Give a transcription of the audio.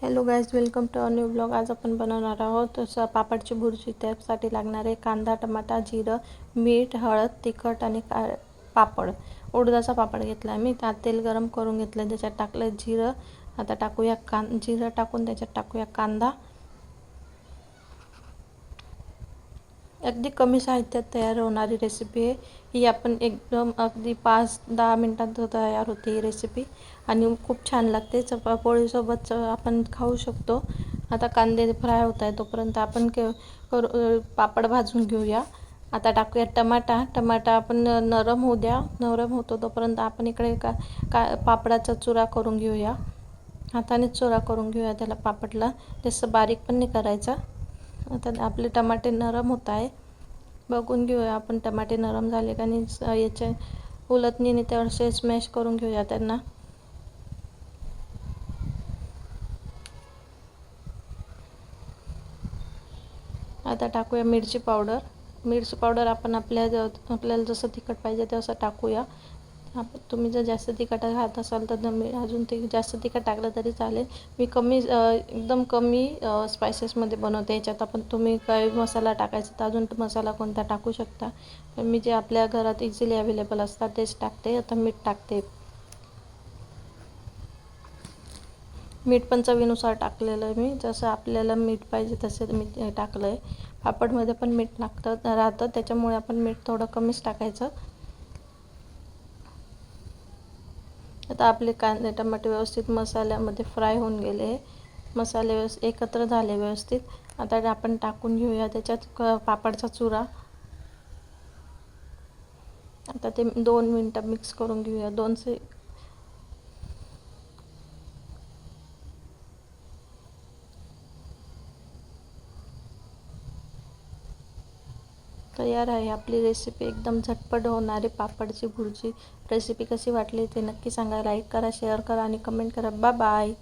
Hello guys, welcome to new blog. आज आपण बनवणार आहोत पापडची भुर्जी. त्यासाठी लागणारे कांदा, टमाटा, जिरं, मीठ, हळद, तिखट आणि पापड. उडदाचा पापड घेतला मी. त्यात तेल गरम करून घेतलं, त्याच्यात टाकलं जिरं. आता टाकूया जिरं टाकून त्याच्यात टाकूया कांदा. अगदी कमी साहित्यात तयार होणारी रेसिपी आहे ही. आपण एकदम अगदी 5-10 मिनटात तयार होते ही रेसिपी आणि खूप छान लागते. पोळीसोबत आपण खाऊ शकतो. आता कांदे फ्राय होत आहे तोपर्यंत आपण पापड भाजून घेऊया. आता टाकूया टमाटा आपण नरम होऊ द्या. नरम होतो तोपर्यंत आपण इकडे पापडाचा चुरा करून घेऊया. हातानेच चुरा करून घेऊया त्याला. पापडला जास्त बारीक पण नाही करायचा. आता आपले टमाटे नरम होत आहे, बघून घेऊया आपण टमाटे नरम झाले का नाही. याच्या उलटणीने त्यावर स्मॅश करून घेऊया त्यांना. आता टाकूया मिरची पावडर. आपण आपल्याला जसं तिखट पाहिजे तसं टाकूया. तुम्ही जर जास्त तिखट खात असाल तर अजून जास्त तिखट टाकलं तरी चालेल. मी एकदम कमी स्पायसेसमध्ये बनवते. याच्यात आपण तुम्ही काही मसाला टाकायचा तर अजून मसाला कोणता टाकू शकता. पण मी जे आपल्या घरात इझिली अवेलेबल असतात तेच टाकते. आता मीठ टाकते. मीठ पण चवीनुसार टाकलेलं आहे मी. जसं आपल्याला मीठ पाहिजे तसं मी टाकलं आहे. पापडमध्ये पण मीठ राहतं त्याच्यामुळे आपण मीठ थोडं कमीच टाकायचं. आता आपले कांदे टमाटे व्यवस्थित मसाल्यामध्ये फ्राय होऊन गेले. मसाले एकत्र झाले व्यवस्थित. आता आपण टाकून घेऊया त्याच्यात पापडचा चुरा. आता ते 2 मिनटं मिक्स करून घेऊया. तयार आहे आपली रेसिपी. एकदम झटपट होणारी पापडची भुर्जी. रेसिपी कशी वाटली ते नक्की सांगा. लाईक करा, शेअर करा आणि कमेंट करा. Bye bye.